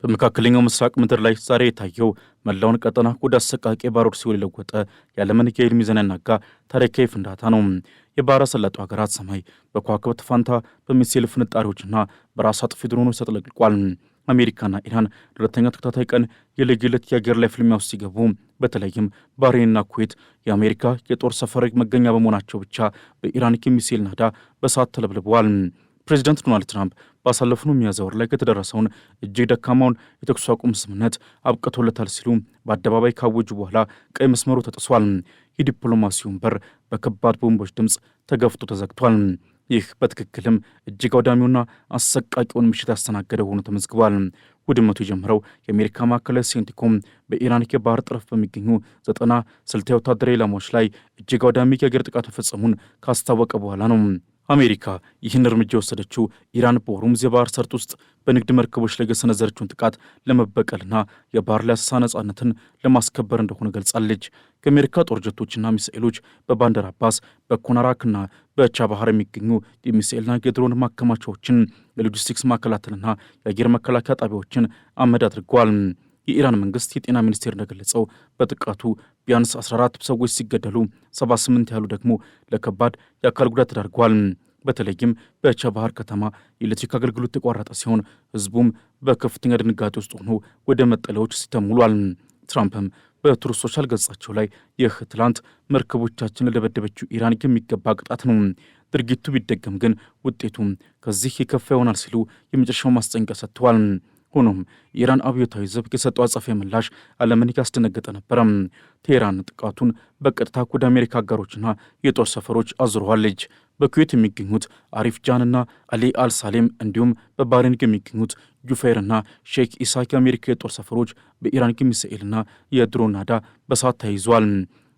በመካከለኛው ምስራቅ ምድር ላይ ዛሬ የታየው መላውን ቀጠና ወደ አሰቃቂ ባሩድ ሲኦል የለወጠ የዓለምን የኃይል ሚዛን ያናጋ ታሪካዊ ፍንዳታ ነው። የባሕረ ሰላጤው ሀገራት ሰማይ በከዋክብት ፋንታ በሚሳኤል ፍንጣሪዎችና በራስ አጥፊ ድሮኖች ተጥለቅልቋል። አሜሪካና ኢራን ለሁለተኛ ተከታታይ ቀን የለየለት የአየር ላይ ፍልሚያ ውስጥ ሲገቡ፣ በተለይም ባህሬንና ኩዌት የአሜሪካ የጦር ሰፈር መገኛ በመሆናቸው ብቻ በኢራን የሚሳኤል ናዳ በእሳት ተለብልበዋል። ፕሬዚዳንት ዶናልድ ትራምፕ ባሳለፍነው ሚያዝያ ወር ላይ ከተደረሰውን እጅግ ደካማውን የተኩስ አቁም ስምምነት አብቅቶለታል ሲሉ በአደባባይ ካወጁ በኋላ ቀይ መስመሩ ተጥሷል። የዲፕሎማሲውን በር በከባድ ቦምቦች ድምፅ ተገፍቶ ተዘግቷል። ይህ በትክክልም እጅግ አውዳሚውና አሰቃቂውን ምሽት ያስተናገደ ሆኖ ተመዝግቧል። ውድመቱ የጀመረው የአሜሪካ ማዕከላዊ ሴንቲኮም በኢራን የባህር ጠረፍ በሚገኙ 90 ስልታዊ ወታደራዊ ኢላማዎች ላይ እጅግ አውዳሚ የአየር ጥቃት መፈጸሙን ካስታወቀ በኋላ ነው። አሜሪካ ይህን እርምጃ የወሰደችው ኢራን በሆርሙዝ የባህር ሰርጥ ውስጥ በንግድ መርከቦች ላይ የሰነዘረችውን ጥቃት ለመበቀልና የባህር ላይ አሰሳ ነጻነትን ለማስከበር እንደሆነ ገልጻለች። ከአሜሪካ ጦር ጀቶችና ሚሳኤሎች በባንደር አባስ በኮናራክና በቻባሃር የሚገኙ የሚሳኤልና የድሮን ማከማቻዎችን፣ የሎጂስቲክስ ማዕከላትንና የአየር መከላከያ ጣቢያዎችን አመድ አድርገዋል። የኢራን መንግስት የጤና ሚኒስቴር እንደገለጸው በጥቃቱ ቢያንስ 14 ሰዎች ሲገደሉ 78 ያህሉ ደግሞ ለከባድ የአካል ጉዳት ተዳርገዋል። በተለይም በቻባሃር ከተማ የኤሌክትሪክ አገልግሎት የተቋረጠ ሲሆን ህዝቡም በከፍተኛ ድንጋጤ ውስጥ ሆኖ ወደ መጠለያዎች ሲተሙሏል። ትራምፕም በትሩዝ ሶሻል ገጻቸው ላይ ይህ ትላንት መርከቦቻችን ለደበደበችው ኢራን የሚገባ ቅጣት ነው፣ ድርጊቱ ቢደገም ግን ውጤቱ ከዚህ የከፋ ይሆናል ሲሉ የመጨረሻው ማስጠንቀቂያ ሰጥተዋል። ሆኖም የኢራን አብዮታዊ ዘብ የሰጠው አጸፋዊ ምላሽ ዓለምን ያስደነገጠ ነበረ። ቴህራን ጥቃቱን በቀጥታ ወደ አሜሪካ አጋሮችና የጦር ሰፈሮች አዙረዋለች። በኩዌት የሚገኙት አሪፍ ጃንና አሊ አልሳሌም እንዲሁም በባህሬን የሚገኙት ጁፈይርና ሼክ ኢሳክ የአሜሪካ የጦር ሰፈሮች በኢራን ሚሳኤልና የድሮን ናዳ በሳት ተይዟል።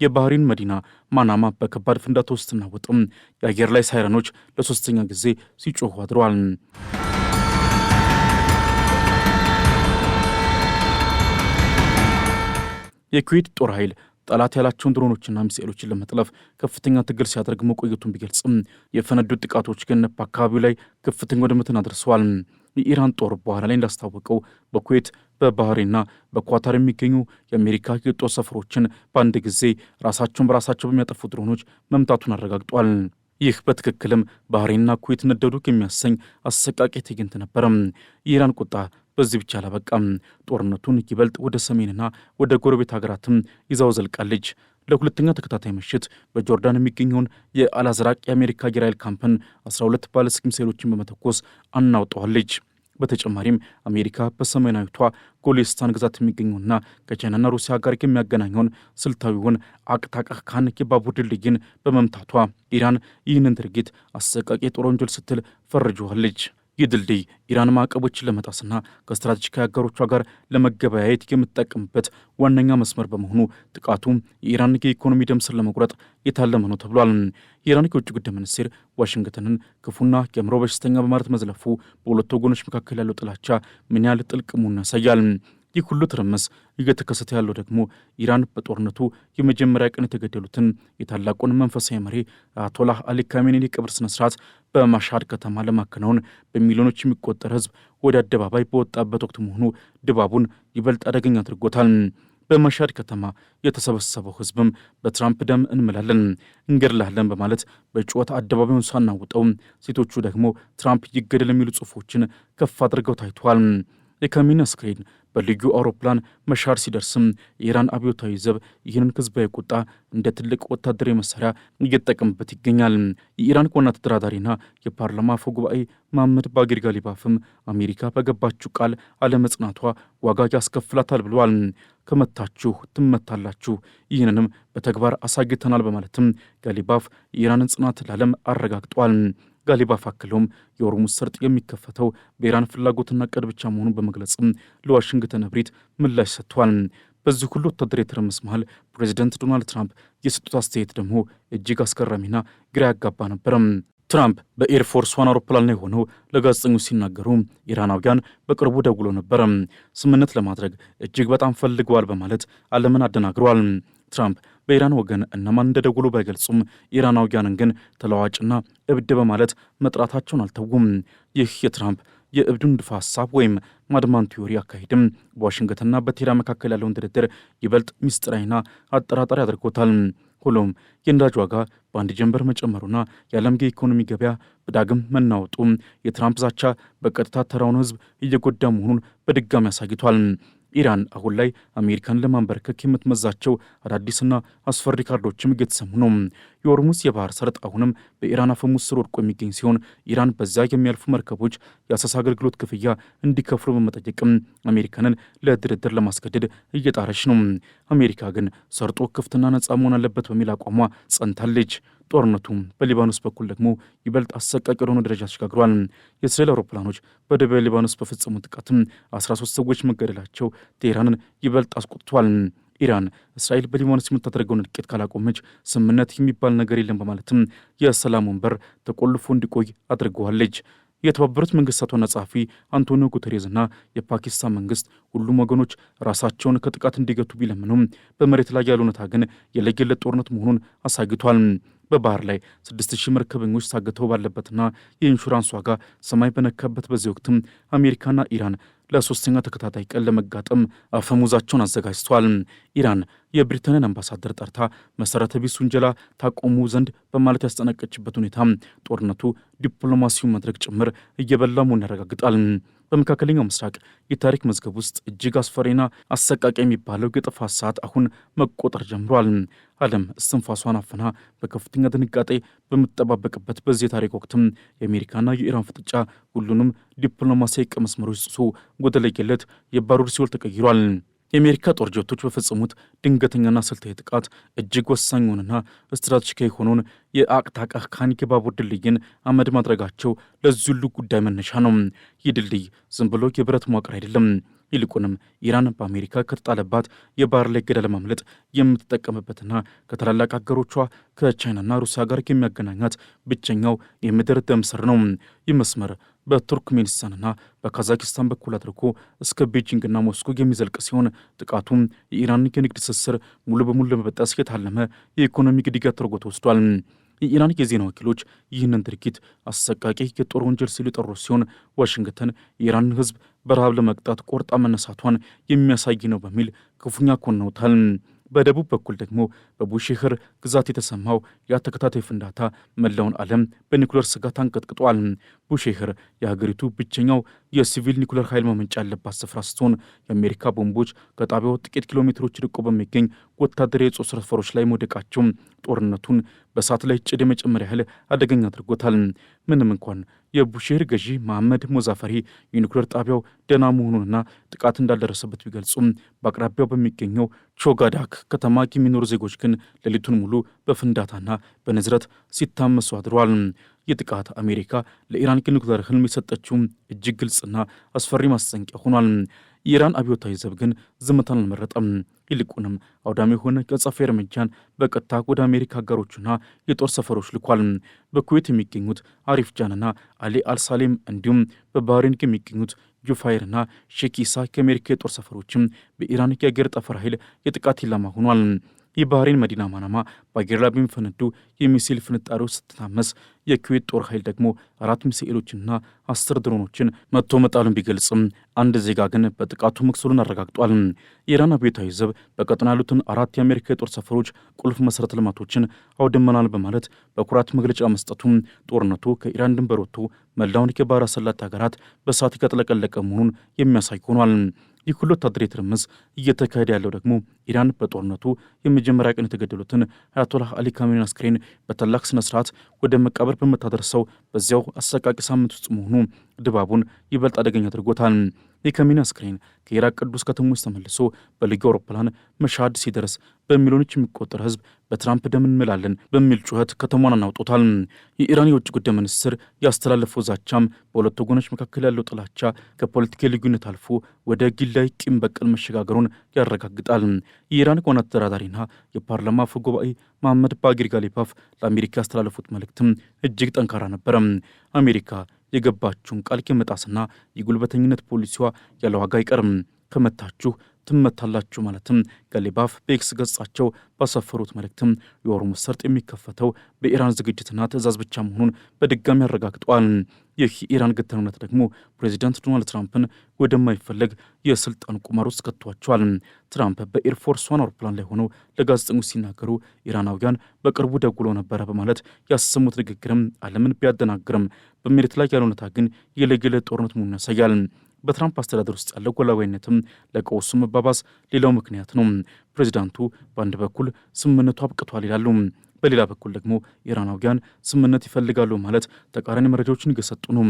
የባህሬን መዲና ማናማ በከባድ ፍንዳታ ውስጥ ስትናወጥም የአየር ላይ ሳይረኖች ለሶስተኛ ጊዜ ሲጮሁ አድረዋል። የኩዌት ጦር ኃይል ጠላት ያላቸውን ድሮኖችና ሚሳኤሎችን ለመጥለፍ ከፍተኛ ትግል ሲያደርግ መቆየቱን ቢገልጽም የፈነዱት ጥቃቶች ግን በአካባቢው ላይ ከፍተኛ ውድመትን አድርሰዋል። የኢራን ጦር በኋላ ላይ እንዳስታወቀው በኩዌት በባህሬንና በኳታር የሚገኙ የአሜሪካ የጦር ሰፈሮችን በአንድ ጊዜ ራሳቸውን በራሳቸው በሚያጠፉ ድሮኖች መምታቱን አረጋግጧል። ይህ በትክክልም ባህሬንና ኩዌት ነደዱ የሚያሰኝ አሰቃቂ ትዕይንት ነበረ። የኢራን ቁጣ በዚህ ብቻ አላበቃም። ጦርነቱን ይበልጥ ወደ ሰሜንና ወደ ጎረቤት ሀገራትም ይዛው ዘልቃለች። ለሁለተኛ ተከታታይ ምሽት በጆርዳን የሚገኘውን የአልአዝራቅ የአሜሪካ አየር ኃይል ካምፕን 12 ባለስቲክ ሚሳኤሎችን በመተኮስ አናውጠዋለች። በተጨማሪም አሜሪካ በሰሜናዊቷ ጎሌስታን ግዛት የሚገኘውና ከቻይናና ሩሲያ ጋር የሚያገናኘውን ስልታዊውን አቅታቃ ካን የባቡር ድልድይን በመምታቷ ኢራን ይህንን ድርጊት አሰቃቂ የጦር ወንጀል ስትል ፈርጀዋለች። ይህ ድልድይ ኢራን ማዕቀቦችን ለመጣስና ከስትራቴጂካዊ አጋሮቿ ጋር ለመገበያየት የምትጠቀምበት ዋነኛ መስመር በመሆኑ ጥቃቱ የኢራን የኢኮኖሚ ደም ስር ለመቁረጥ የታለመ ነው ተብሏል። የኢራን የውጭ ጉዳይ ሚኒስቴር ዋሽንግተንን ክፉና የአእምሮ በሽተኛ በማለት መዝለፉ በሁለቱ ወገኖች መካከል ያለው ጥላቻ ምን ያህል ጥልቅ መሆኑን ያሳያል። ይህ ሁሉ ትርምስ እየተከሰተ ያለው ደግሞ ኢራን በጦርነቱ የመጀመሪያ ቀን የተገደሉትን የታላቁን መንፈሳዊ መሪ አያቶላህ አሊ ካሜኒን የቀብር ስነስርዓት በማሻድ ከተማ ለማከናወን በሚሊዮኖች የሚቆጠር ህዝብ ወደ አደባባይ በወጣበት ወቅት መሆኑ ድባቡን ይበልጥ አደገኛ አድርጎታል። በማሻድ ከተማ የተሰበሰበው ህዝብም በትራምፕ ደም እንምላለን፣ እንገድላለን በማለት በጩኸት አደባባዩን ሳናውጠው፣ ሴቶቹ ደግሞ ትራምፕ ይገደል የሚሉ ጽሑፎችን ከፍ አድርገው ታይተዋል። የካሜኒ አስክሬን በልዩ አውሮፕላን መሻር ሲደርስም የኢራን አብዮታዊ ዘብ ይህንን ህዝባዊ ቁጣ እንደ ትልቅ ወታደራዊ መሳሪያ እየተጠቀምበት ይገኛል። የኢራን ዋና ተደራዳሪና የፓርላማ አፈ ጉባኤ መሐመድ ባጌር ጋሊባፍም አሜሪካ በገባችው ቃል አለመጽናቷ ዋጋ ያስከፍላታል ብለዋል። ከመታችሁ ትመታላችሁ፣ ይህንንም በተግባር አሳይተናል በማለትም ጋሊባፍ የኢራንን ጽናት ለዓለም አረጋግጧል። ጋሊባፍ አክለውም የሆርሙዝ ሰርጥ የሚከፈተው በኢራን ፍላጎትና ዕቅድ ብቻ መሆኑን በመግለጽም ለዋሽንግተን እብሪት ምላሽ ሰጥቷል። በዚህ ሁሉ ወታደራዊ ትርምስ መሃል ፕሬዚደንት ዶናልድ ትራምፕ የሰጡት አስተያየት ደግሞ እጅግ አስገራሚና ግራ ያጋባ ነበረ። ትራምፕ በኤርፎርስ ዋን አውሮፕላን ላይ ሆነው ለጋዜጠኞች ሲናገሩ ኢራናውያን በቅርቡ ደውሎ ነበረ፣ ስምምነት ለማድረግ እጅግ በጣም ፈልገዋል በማለት ዓለምን አደናግረዋል። ትራምፕ በኢራን ወገን እነማን እንደደወሉ ባይገልጹም ኢራናውያንን ግን ተለዋጭና እብድ በማለት መጥራታቸውን አልተውም። ይህ የትራምፕ የእብዱን ንድፈ ሐሳብ ወይም ማድማን ቲዮሪ አካሄድም በዋሽንግተንና በቴህራን መካከል ያለውን ድርድር ይበልጥ ሚስጥራዊና አጠራጣሪ አድርጎታል። ሆኖም የነዳጅ ዋጋ በአንድ ጀንበር መጨመሩና የዓለም የኢኮኖሚ ገበያ በዳግም መናወጡ የትራምፕ ዛቻ በቀጥታ ተራውን ሕዝብ እየጎዳ መሆኑን በድጋሚ አሳይቷል። ኢራን አሁን ላይ አሜሪካን ለማንበርከክ የምትመዛቸው አዳዲስና አስፈሪ ካርዶችም እየተሰሙ ነው። የሆርሙዝ የባህር ሰርጥ አሁንም በኢራን አፈሙዝ ስር ወድቆ የሚገኝ ሲሆን ኢራን በዚያ የሚያልፉ መርከቦች የአሰሳ አገልግሎት ክፍያ እንዲከፍሉ በመጠየቅም አሜሪካንን ለድርድር ለማስገደድ እየጣረች ነው። አሜሪካ ግን ሰርጦ ክፍትና ነጻ መሆን አለበት በሚል አቋሟ ጸንታለች። ጦርነቱ በሊባኖስ በኩል ደግሞ ይበልጥ አሰቃቂ ወደሆነ ደረጃ ተሸጋግሯል። የእስራኤል አውሮፕላኖች በደቡብ ሊባኖስ በፈጸሙ ጥቃትም 13 ሰዎች መገደላቸው ቴህራንን ይበልጥ አስቆጥቷል። ኢራን እስራኤል በሊባኖስ የምታደርገውን እልቂት ካላቆመች ስምምነት የሚባል ነገር የለም በማለትም የሰላም ወንበር ተቆልፎ እንዲቆይ አድርገዋለች። የተባበሩት መንግስታት ዋና ጸሐፊ አንቶኒዮ ጉተሬዝና የፓኪስታን መንግስት ሁሉም ወገኖች ራሳቸውን ከጥቃት እንዲገቱ ቢለምኑም በመሬት ላይ ያለው እውነታ ግን የለየለት ጦርነት መሆኑን አሳይቷል። በባህር ላይ 6000 መርከበኞች ታግተው ባለበትና የኢንሹራንስ ዋጋ ሰማይ በነካበት በዚህ ወቅትም አሜሪካና ኢራን ለሶስተኛ ተከታታይ ቀን ለመጋጠም አፈሙዛቸውን አዘጋጅተዋል። ኢራን የብሪታንያን አምባሳደር ጠርታ መሰረተ ቢስ ውንጀላ ታቆሙ ዘንድ በማለት ያስጠነቀችበት ሁኔታ ጦርነቱ ዲፕሎማሲው መድረክ ጭምር እየበላ መሆኑን ያረጋግጣል። በመካከለኛው ምስራቅ የታሪክ መዝገብ ውስጥ እጅግ አስፈሪና አሰቃቂ የሚባለው የጥፋት ሰዓት አሁን መቆጠር ጀምሯል። ዓለም እስትንፋሷን አፍና በከፍተኛ ድንጋጤ በምትጠባበቅበት በዚህ የታሪክ ወቅትም የአሜሪካና የኢራን ፍጥጫ ሁሉንም ዲፕሎማሲያዊ ቀይ መስመሮች ጥሶ ወደ ለየለት የባሩድ ሲኦል ተቀይሯል። የአሜሪካ ጦር ጀቶች በፈጸሙት ድንገተኛና ስልታዊ ጥቃት እጅግ ወሳኝ ሆነና ስትራቴጂካዊ የሆነውን የአቅታቃ ካን የባቡር ድልድይን አመድ ማድረጋቸው ለዚህ ሁሉ ጉዳይ መነሻ ነው። ይህ ድልድይ ዝም ብሎ የብረት መዋቅር አይደለም። ይልቁንም ኢራን በአሜሪካ ከተጣለባት የባህር ላይ እገዳ ለማምለጥ የምትጠቀምበትና ከታላላቅ አገሮቿ ከቻይናና ሩሲያ ጋር የሚያገናኛት ብቸኛው የምድር ደም ስር ነው። ይህ መስመር በቱርክሜኒስታንና በካዛኪስታን በኩል አድርጎ እስከ ቤጂንግና ሞስኮ የሚዘልቅ ሲሆን ጥቃቱም የኢራን የንግድ ትስስር ሙሉ በሙሉ ለመበጠስ የታለመ የኢኮኖሚ ግድያ ተደርጎ ተወስዷል። የኢራን የዜና ወኪሎች ይህንን ድርጊት አሰቃቂ የጦር ወንጀል ሲሉ የጠሩ ሲሆን ዋሽንግተን የኢራን ሕዝብ በረሃብ ለመቅጣት ቆርጣ መነሳቷን የሚያሳይ ነው በሚል ክፉኛ ኮንነውታል። በደቡብ በኩል ደግሞ በቡሼህር ግዛት የተሰማው ያ ተከታታይ ፍንዳታ መላውን ዓለም በኒኩሌር ስጋት አንቀጥቅጧል። ቡሼህር የሀገሪቱ ብቸኛው የሲቪል ኒኩሌር ኃይል ማመንጫ ያለባት ስፍራ ስትሆን የአሜሪካ ቦምቦች ከጣቢያው ጥቂት ኪሎ ሜትሮች ርቆ በሚገኝ ወታደራዊ የጦር ሰፈሮች ላይ መውደቃቸው ጦርነቱን በእሳት ላይ ጭድ የመጨመር ያህል አደገኛ አድርጎታል። ምንም እንኳን የቡሼህር ገዢ መሐመድ ሞዛፈሪ የኒኩሌር ጣቢያው ደህና መሆኑንና ጥቃት እንዳልደረሰበት ቢገልጹም በአቅራቢያው በሚገኘው ቾጋዳክ ከተማ የሚኖሩ ዜጎች ግን ሌሊቱን ሙሉ በፍንዳታና በንዝረት ሲታመሱ አድረዋል። ይህ ጥቃት አሜሪካ ለኢራን የኒኩሌር ህልም የሰጠችው እጅግ ግልጽና አስፈሪ ማስጠንቀቂያ ሆኗል። የኢራን አብዮታዊ ዘብ ግን ዝምታን አልመረጠም። ይልቁንም አውዳሚ የሆነ የአጸፋዊ እርምጃን በቀጥታ ወደ አሜሪካ አጋሮቹና የጦር ሰፈሮች ልኳል። በኩዌት የሚገኙት አሪፍጃንና አሊ አልሳሌም እንዲሁም በባህሬን የሚገኙት ጁፋይርና ሼኪሳ ከአሜሪካ የጦር ሰፈሮችም በኢራን የአየር ጠፈር ኃይል የጥቃት ኢላማ ሆኗል። የባህሬን መዲና ማናማ በአየር ላይ በሚፈነዱ የሚሳኤል ፍንጣሪዎች ስትታመስ የኩዌት ጦር ኃይል ደግሞ 4 ሚሳኤሎችንና 10 ድሮኖችን መጥቶ መጣሉን ቢገልጽም አንድ ዜጋ ግን በጥቃቱ መቁሰሉን አረጋግጧል። የኢራን አብዮታዊ ዘብ በቀጠና ያሉትን 4 የአሜሪካ የጦር ሰፈሮች ቁልፍ መሠረተ ልማቶችን አውድመናል በማለት በኩራት መግለጫ መስጠቱም ጦርነቱ ከኢራን ድንበር ወጥቶ መላውን የባህረ ሰላጤ ሀገራት በእሳት የተጥለቀለቀ መሆኑን የሚያሳይ ሆኗል። ይህ ሁሉ ወታደራዊ ትርምስ እየተካሄደ ያለው ደግሞ ኢራን በጦርነቱ የመጀመሪያ ቀን የተገደሉትን አያቶላህ አሊ ካሜኒን አስክሬን በታላቅ ስነ ስርዓት ወደ መቃብር በምታደርሰው በዚያው አሰቃቂ ሳምንት ውስጥ መሆኑ ድባቡን ይበልጥ አደገኛ አድርጎታል። የካሜኒ አስክሬን ከኢራቅ ቅዱስ ከተሞች ተመልሶ በልዩ አውሮፕላን መሻድ ሲደርስ በሚሊዮኖች የሚቆጠር ሕዝብ በትራምፕ ደም እንምላለን በሚል ጩኸት ከተማን አናውጦታል። የኢራን የውጭ ጉዳይ ሚኒስትር ያስተላለፈው ዛቻም በሁለት ወገኖች መካከል ያለው ጥላቻ ከፖለቲካዊ ልዩነት አልፎ ወደ ግላዊ ቂም በቀል መሸጋገሩን ያረጋግጣል። የኢራን ዋና ተደራዳሪና የፓርላማ አፈ ጉባኤ መሐመድ ባጊር ጋሊባፍ ለአሜሪካ ያስተላለፉት መልእክትም እጅግ ጠንካራ ነበረ። አሜሪካ የገባችውን ቃል የመጣስና የጉልበተኝነት ፖሊሲዋ ያለ ዋጋ አይቀርም። ከመታችሁ ትመታላችሁ ማለትም ጋሊባፍ በኤክስ ገጻቸው ባሰፈሩት መልእክትም የሆርሙዝ ሰርጥ የሚከፈተው በኢራን ዝግጅትና ትዕዛዝ ብቻ መሆኑን በድጋሚ አረጋግጠዋል። ይህ የኢራን ግትርነት ደግሞ ፕሬዚዳንት ዶናልድ ትራምፕን ወደማይፈለግ የስልጣን ቁማር ውስጥ ከቷቸዋል። ትራምፕ በኤርፎርስ ዋን አውሮፕላን ላይ ሆነው ለጋዜጠኞች ሲናገሩ ኢራናውያን በቅርቡ ደውሎ ነበረ በማለት ያሰሙት ንግግርም ዓለምን ቢያደናግርም በመሬት ላይ ያለው እውነታ ግን የለየለት ጦርነት መሆኑን ያሳያል። በትራምፕ አስተዳደር ውስጥ ያለው ጎላዊነትም ለቀውሱ መባባስ ሌላው ምክንያት ነው። ፕሬዚዳንቱ በአንድ በኩል ስምምነቱ አብቅቷል ይላሉ፣ በሌላ በኩል ደግሞ ኢራናውያን ስምምነት ይፈልጋሉ ማለት ተቃራኒ መረጃዎችን እየሰጡ ነው።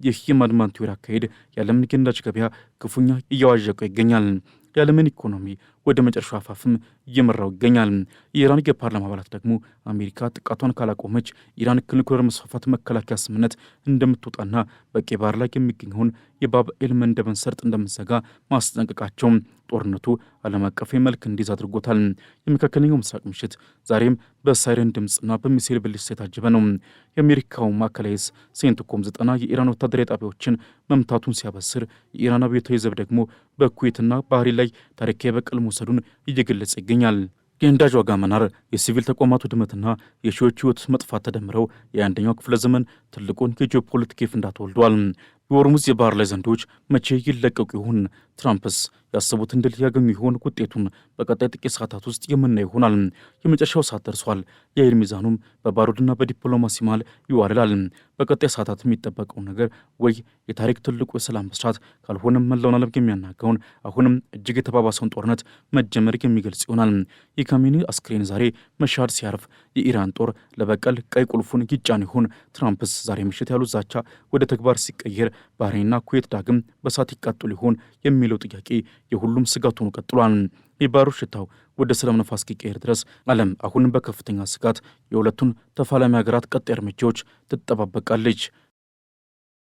ይህ የማድማን ቲዮሪ አካሄድ የዓለምን የነዳጅ ገበያ ክፉኛ እያዋዠቀው ይገኛል። የዓለምን ኢኮኖሚ ወደ መጨረሻው አፋፍም እየመራው ይገኛል። የኢራን የፓርላማ አባላት ደግሞ አሜሪካ ጥቃቷን ካላቆመች ኢራን ከኒውክሌር መስፋፋት መከላከያ ስምምነት እንደምትወጣና በቀይ ባህር ላይ የሚገኘውን የባብ ኤል መንደብን ሰርጥ እንደምትዘጋ ማስጠንቀቃቸው ጦርነቱ ዓለም አቀፍ መልክ እንዲይዝ አድርጎታል። የመካከለኛው ምስራቅ ምሽት ዛሬም በሳይረን ድምፅና በሚሳኤል ብልጭታ የታጀበ ነው። የአሜሪካው ማዕከላዊ ዕዝ ሴንትኮም 90 የኢራን ወታደራዊ ጣቢያዎችን መምታቱን ሲያበስር የኢራን አብዮታዊ ዘብ ደግሞ በኩዌትና ባህሬን ላይ ታሪካዊ በቀል መውሰዱን እየገለጸ ይገኛል። የነዳጅ ዋጋ መናር፣ የሲቪል ተቋማት ውድመትና የሺዎች ሕይወት መጥፋት ተደምረው የአንደኛው ክፍለ ዘመን ትልቁን የጂኦፖለቲካ ፍንዳታ ወልደዋል። የሆርሙዝ የባህር ላይ ዘንዶች መቼ ይለቀቁ ይሆን? ትራምፕስ ያሰቡትን ድል ያገኙ ይሆን? ውጤቱን በቀጣይ ጥቂት ሰዓታት ውስጥ የምናየው ይሆናል። የመጨረሻው ሰዓት ደርሷል። የኃይል ሚዛኑም በባሩድና በዲፕሎማሲ መሃል ይዋልላል። በቀጣይ ሰዓታት የሚጠበቀው ነገር ወይ የታሪክ ትልቁ የሰላም ብስራት ካልሆነም መላውን ዓለም የሚያናጋውን አሁንም እጅግ የተባባሰውን ጦርነት መጀመር የሚገልጽ ይሆናል። የካሜኒ አስክሬን ዛሬ መሻድ ሲያርፍ የኢራን ጦር ለበቀል ቀይ ቁልፉን ይጫን ይሆን? ትራምፕስ ዛሬ ምሽት ያሉት ዛቻ ወደ ተግባር ሲቀየር ባህሬንና ኩዌት ዳግም በሳት ይቃጠሉ ይሆን የሚለው ጥያቄ የሁሉም ስጋት ሆኖ ቀጥሏል። የባሩድ ሽታው ወደ ሰላም ነፋስ እስኪቀየር ድረስ ዓለም አሁንም በከፍተኛ ስጋት የሁለቱን ተፋላሚ ሀገራት ቀጣይ እርምጃዎች ትጠባበቃለች።